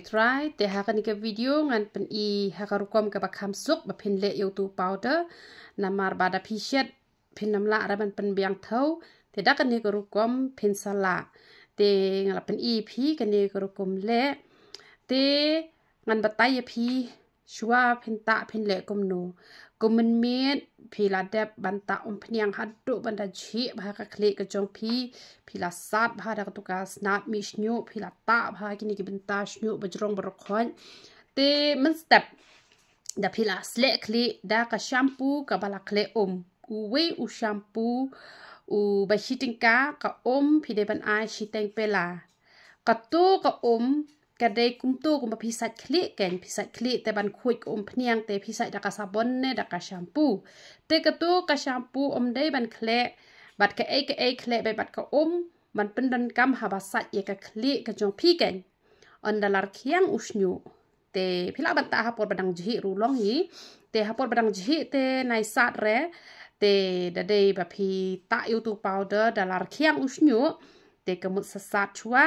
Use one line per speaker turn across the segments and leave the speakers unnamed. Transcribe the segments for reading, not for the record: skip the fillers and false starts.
try te hakan ke video ngan pen I hakarukom ke bakam suk ba pin le YouTube powder namar bada pishet pin namla raban pen biang thau te da kan ni kerukom pin sala te ngala pen I phi kan ni kerukom le te ngan batai phi shwa pin ta pin le kom no kom men met phi la dep banta pniang haddu banda chi bha ka kle ke jong phi la sat bha da tu ka snap mi snyu phi la ta bha kini ki banta snyu bajrong barkhon te men step da phi la sle kle da ka shampoo ka bala kle u we u shampoo u ba shitingka ka phi de ban ai shiteng pela ka tu ka ka de kum tu kum pisat kli ken pisat kli te ban khuj kum pniang te pisat da ka sabon ne da ka shampoo te ka tu ka shampoo de ban kle bat ka e kle be bat ka ban pendan kam ha basat ye ka kli ka jong pi ken on dalar khiang usnyu te phila ban ta ha por badang ji ru long hi te ha por badang ji te nai sat re te da de ba phi ta YouTube powder dalar khiang usnyu te kemut sesat chua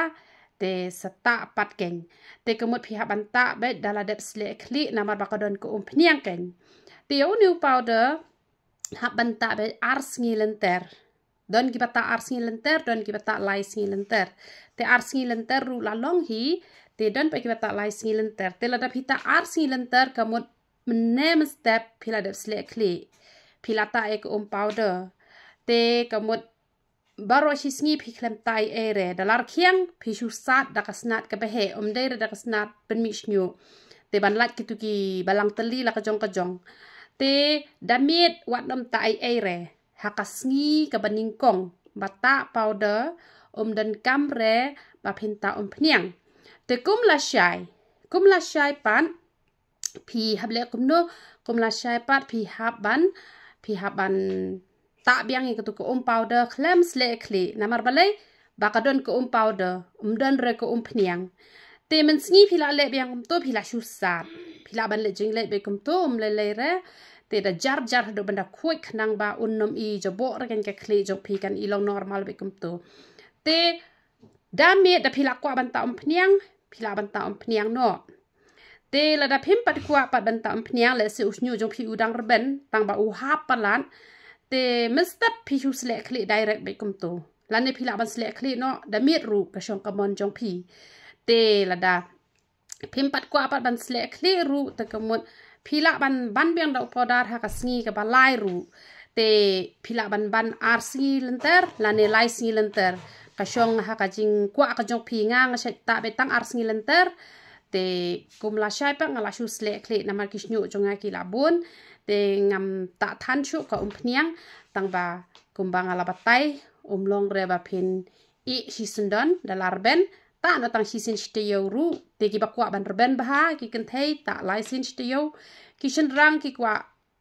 te seta pat ken te kemut pihak banta be dala dep sle kli namar bakadon ko pniang ken te new powder hak banta be ars ngilenter don ki bata ars ngilenter don ki bata lai ngilenter te ars ngilenter ru la long hi te don pe ki bata lai ngilenter te la dap hita ars ngilenter kemut menem step pila dep sle kli pila ta ek powder te kemut baro shisngi pi klem tai ere dalar khiang pi shu sat dakasnat ke behe de dakasnat ben mishnyu te ban lat kitu ki balang teli la kajong te damit wat nom tai ere hakasngi ke baningkong bata powder dan kamre ba pinta pniang te kum la shai pan pi hable kum la shai pat pi haban tak biang itu ke powder klem sle kli namar balai bakadon ke powder dan re ke pniang te men sngi pila le biang to pila shusat pila ban le jing le be kum to le re te da jar do banda khoi khnang ba unnom I jobo re kan ke kli jok pi kan ilong normal be kum to te dame da pila kwa banta pniang no te la da phim pat kwa pat banta pniang le se usnyu jok pi udang reben tang ba u hap palan te mestap pi hu sle kli direct be kum to lan ne phila ban sle kli no da miet ru ka shong kamon jong pi te la da phim pat kwa pat ban sle kli ru te kamot phila ban biang da podar ha ka sngi ka balai ru te phila ban arsi lenter lan ne lai sngi lenter ka shong ha ka jing kwa ka jong pi ngang sa ta be tang arsi lenter te kum la shai pa ngala shu sle kli namar kisnyu jonga ki labun te ngam ta than chu ka pniang tang ba kumbang ala batai long reba pin I sisendon dalar ben ta no tang sisin steo ru te ki bakwa ban reben bah ki kan thei ta lai sin steo ki shin rang ki kwa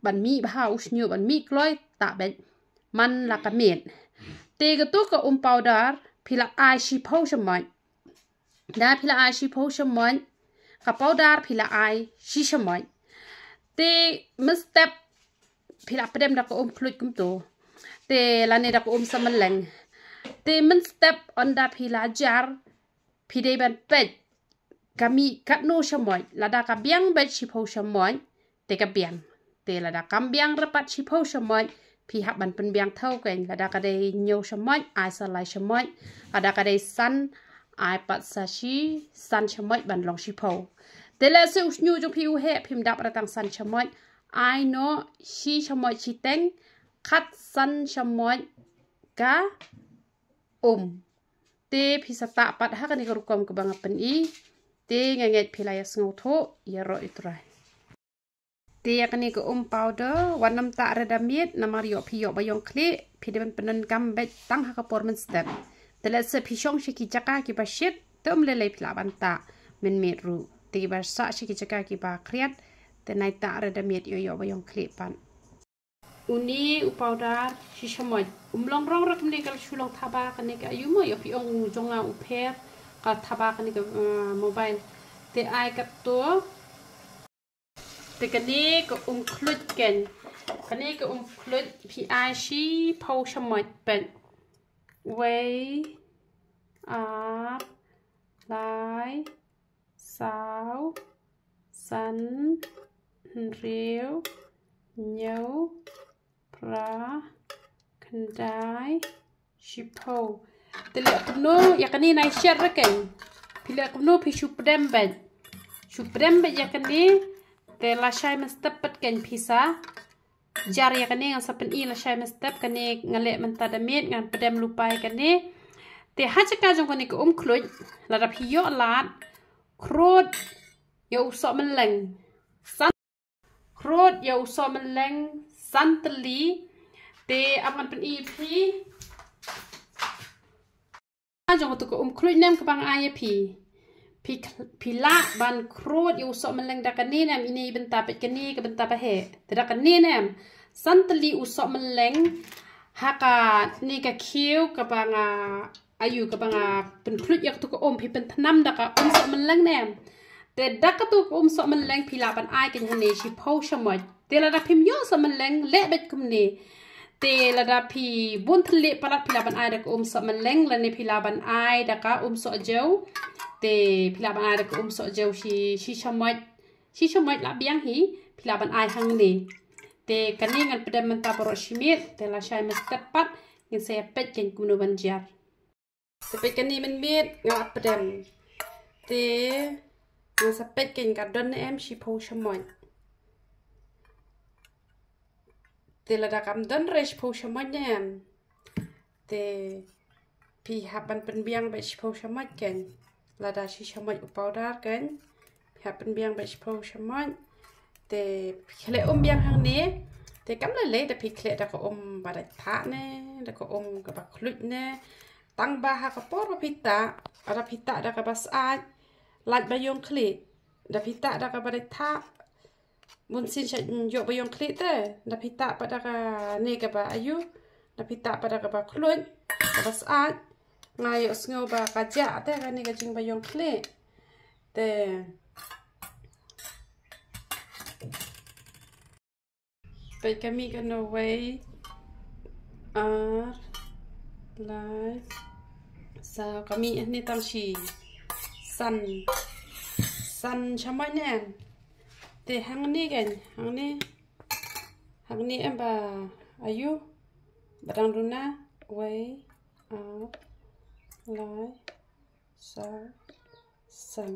ban mi bah usnyu ban mi kloi ta ben man la ka met te ga tu ka powder phila ai shi phau shamai da phila ai shi phau shamai ka powder phila ai shi shamai te mestep pila pedem da ko klut kum to te lane da ko samaleng te men step onda pila jar pide ban pet kami kat no shamoy lada ka biang bet chipo shamoy te ka biang te lada kam biang rapat chipo shamoy pi hak ban pen biang thau ken lada ka de nyo shamoy ai salai shamoy lada ka de san ai pat sashi san shamoy ban long chipo te la se usnyu jo pi u he phim dap ratang san shamoy ai no shi shamoy chiteng khat san shamoy ka te pisata pat ha kan ikarukom ke bangapen I te nganget pilaya ngotho ya ro itrai te yakani ke powder wanam ta redamiet namar yo pi yo bayong kli pideban penen kam bet tang ha ka pormen step te la se pishong shiki jaka ki ba shit tum le pila banta men metru te ba sa shiki jaka ki ba kriat te nai ta redamiet yo bayong kli pan uni powder shishamoy long rong rak ni kal shulong thaba kan ni ka yumo yo pi ong jonga uper ka thaba kan ni ka mobile te ai ka to te kan ni ko klut ken kan ni ko klut pi ai shi phau shamoy pen way up lai sao san riêu nhau pra kendai shipo tele kuno yakani nai share raken pila kuno pi shupdem bet yakani te la shai mestep ken pisa jar yakani ngan sapen I la shai mestep kani ngale mentadamet ngan pedem lupai kani te hachaka jong kani ko kluj la dap hiyo lat krod yo so meleng san krod yo so meleng santeli te aman pen I pi jong to ko kluj nem ke bang ai pi la ban krod yo so meleng dakani nem ini benta pet kani ke benta pa he te dakani nem santeli usok meleng haka ni ka kiu ka banga ayu ka banga pen kluj yak to ko pi pen thnam daka sok meleng nem te daka to ko sok meleng pi la ban ai ken hane shi pho shamoj te la da phim yo sok meleng le bet kum ni te la da pi bun thle palat pi la ban ai da ko sok meleng la ni pi la ban ai daka sok jau te pi la ban ai da ko sok jau shi shamoj la biang hi pi la ban ai hang ni te kani ngan pedam menta porok shimit te la shai mestepat ngin saya pet ken kuno banjar te pet kani men mit ngap pedam te ngin sa pet ken kadon em shi pho shamoy te la da kam don resh pho shamoy nem te pi haban pen biang be shi pho shamoy ken la da shi shamoy upawdar ken haban biang be shi pho shamoy te khle biang hang ne te kam le te pi khle da ko ba da tha ne da ko ka ba khluj ne tang ba ha ka por pita ara pita da ka bas a laj ba yong khli da pita da ka ba da tha mun sin cha yo ba yong khli te da pita pa da ka ne ka ba ayu da pita pa da ka ba khluj ka bas a ngai os ngo ba ka ja te ka ne ka jing ba yong khli teไปก็มีกันเอาไว้ไลฟ์สาวก็มีอันนี้ตั้งชีสันชะมัยแน่แต่หางนี้กันหางนี้เอ็มบาอายุบัดังดูนะไว้ไลฟ์สาวสัน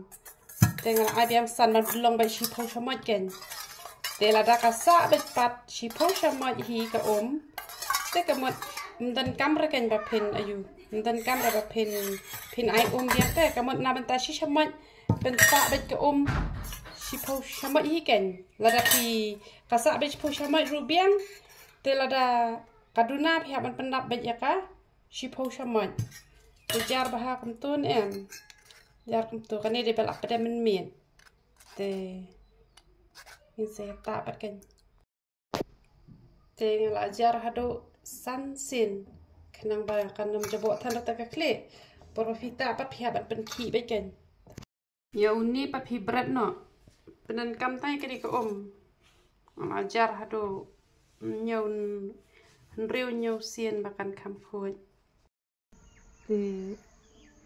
แต่งานไอเบียงสันมันลงไปชีพชะมัยกันแต่ละดากาซาเบ็ดปัดชิพชมอยฮีกะแต่กะหมดมันกำระกันแบบเพนอายุมันกำระแบบเพนไอเดียแต่กะหมดนาบันตาชิชมอยเป็นตาเบ็ดกะชิพชมอยฮีกันละดาพีกาซาเบ็ดชิพชมอยรูเบียงแต่ละดากะดูนาพิหามันเป็นดับเบ็ดยะกะชิพชมอยแต่จาร์บะฮาคุมต้นจาร์คุมต้นกันนี่เดเปลักไปได้มันเมียนแต่ini saya tak pakai tinggal ajar hado sansin kenang bayangkan menjebok tanda tak klik profita apa pihak penki bagian ya uni papi berat no penan kam tay kini ke ajar hado nyau riu nyau sien bahkan kam kuat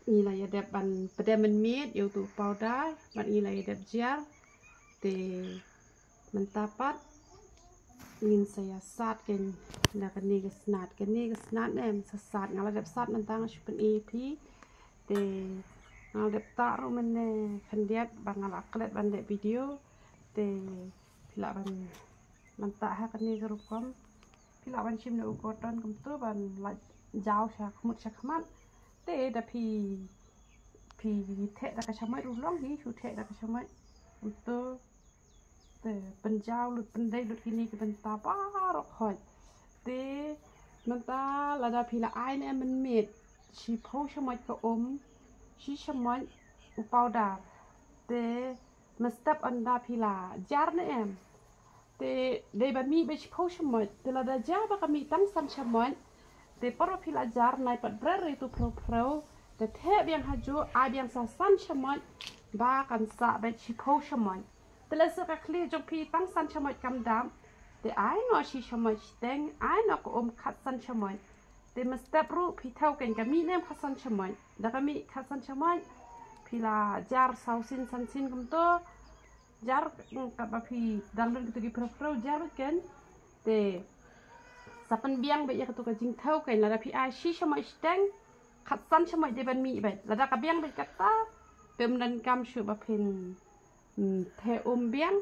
inilah ya depan pedaman meat yaitu powder ban inilah ya dep jar mentapat ingin saya sat kan nak ni ke senat em sesat ngalah dep sat mentang supen EP te ngal dep taru mene kandiat bangal aklet ban dep video te pila ban mentah ha kan ni kerukom pila ban chim ne ukoton kum tu ban la jauh sha khmut sha khmat te da pi the da ka chamai ru long hi chu the da ka chamai untuk penjauh lut pendai lut kini ke benta parok hoi te menta lada pila ai ne men met chi pho chamai ko chi chamai upauda te mestap anda pila jar ne em te de ba mi be chi pho chamai te lada jar ba kami tang san chamai te paro pila jar nai pat brer itu pro te the biang haju ai biang sa san chamai ba kan sa be chi pho chamaiแต่ละสักคลีจงพีตั้งสันชมอยกำดำแต่ไอ้นอชีชมอยแดงไอ้นอกอมขัดสันชมอยแต่มาสเตปรูพีเท่ากันกับมีเนมขัดสันชมอยแล้วก็มีขัดสันชมอยพ pila jar sausin sansin kumto jar kapa pi dangdang gitu gi pro jar kan te sapan biang be ya tu ka jing thau kan la pi a shi shama isteng khatsan shama de ban mi be la ka biang be kata pem dan kam shu ba pin the biang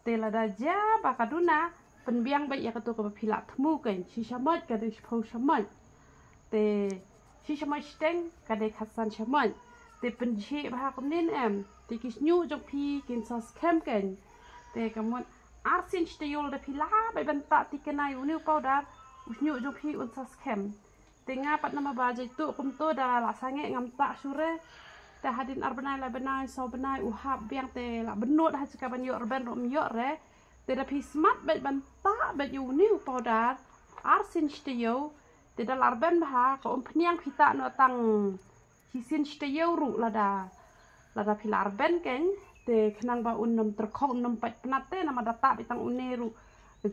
te la da ja ba kaduna pen biang be ya tu ka pila thmu kan shi shama ka de phau shama te shi shama isteng ka de khatsan shama te pen chi ba kom nin em te kis nyu jok pi kin sas kem kan te kamon arsin ste yol de pila be ban ta ti kenai uniu powder usnyu jok pi un sas kem te nga pat nama ba je tu kum to da la sange ngam ta sure te hadin arbanai la benai so benai u hab biang te la benot ha ka ban yo ben rom yo re te da pi smart be ban ta be uniu powder arsin ste yo te da larben ba ko um pniang pita no tang hisin ste yo ru lada pilar ben ken te kenang ba unnom terkong nom pat penat te nama data bitang uneru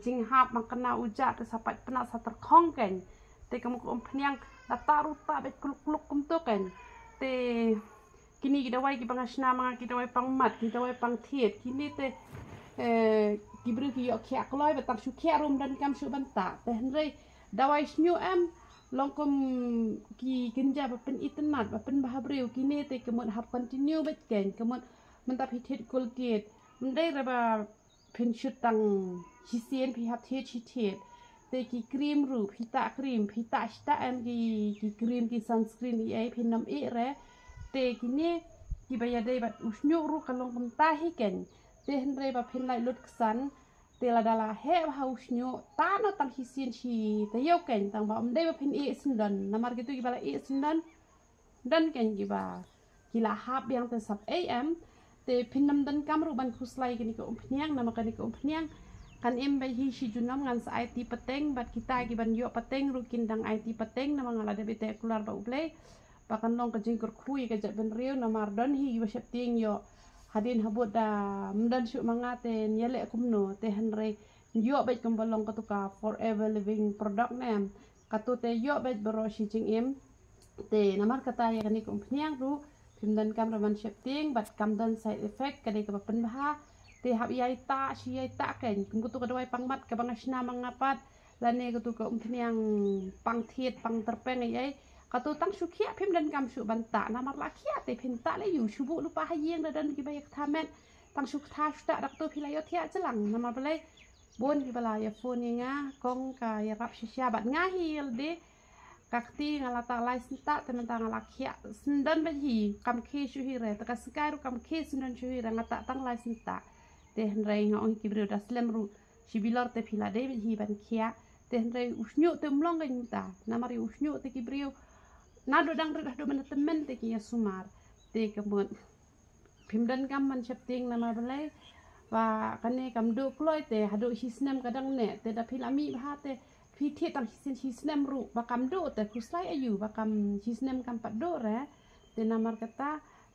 jing hap makana uja te sapat penat sa terkong ken te kamu ko pniang data ruta bet kluk kum to ken te kini kita wai ki pangasna mga kita wai pangmat kita wai pang thiet kini te kibru ki yo khyak loi betang su khya rum dan kam su banta te henrei dawai snyu em longkom ki genja bapen internet bapen bahabreu kini te kemot hab continue bet ken kemot mentap hitit colgate mendai raba pen shutang hisien pi hab thiet hitit te ki cream ru pita cream pita sta em ki cream ki sunscreen i ai pin nam e re te kini ki bayadai bat usnyu ru kalong kom tahi ken te henrei ba pen lai lut ksan te la dala he haus nyo ta no tang hisien chi te yo ken tang ba mdai ba pin e sindan namar gitu gi bala e sindan dan ken gi ba kila hab yang te sap am te pin nam dan kam ru ban khuslai ken ko umpniang nama kan ko umpniang kan em ba hi shi junam ngan sa IT pateng bat kita gi ban yo pateng ru kin dang IT pateng nama ngala de bete keluar ba uple bakan long ka jingkur khui ka jat ben riu namar dan hi ba shep ting yo hadin habut da mdan shu mangate nyele kumno te henrei yo bet kumbalong katuka forever living product nem katu te yo bet bero shi jing em te namar kata ya kani kumpniang ru pimdan kam raman shifting bat kam dan side effect kade ka pen bah te hab yai ta shi yai ta ken kum kutu ka dawai pangmat ka bangasna mangapat lane kutu ka umpniang pang thiet pang terpeng ai katu tang sukia pim dan kam su banta namar lakia te pinta le yu shubu lupa hayeng dan ki bayak thamet tang su tha sta dak to philayo thia chelang namar bale bon ki bala ya phone nga kong ka ya rap shisha bat nga hil de kakti ngala ta lai sinta temen tang lakia sendan ba hi kam ke shu hi re ta kaskaru kam ke sendan shu hi ngata tang lai sinta te henrei ngong ki bru das lem ru shibilor te phila de hi ban kia te henrei usnyu te mlong ga nyta namar usnyu te ki bru nado dang redah do temen te ki sumar te kemut pimdan kam man shapting nama balai wa kane kam do kloi te hado hisnem kadang ne te da pilami bha te phi thi tang hisnem ru ba kam do te kuslai ayu ba kam hisnem kam pat do re te namar kata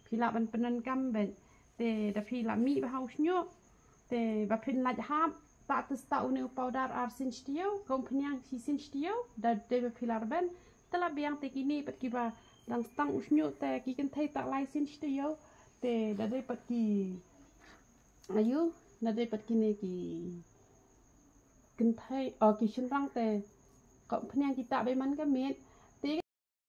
pila ban penan kam ben te da pilami bha usnyo te ba pin laj hab ta testa uni powder arsin stio kompanyang hisin stio da de pilar ben telah biang te kini pat kiba dang stang usnyu te ki kan thai tak lai sin stio te da de pat ki ayu da de pat kini ki kan thai ki shinrang te ko phnyang kita be man ka met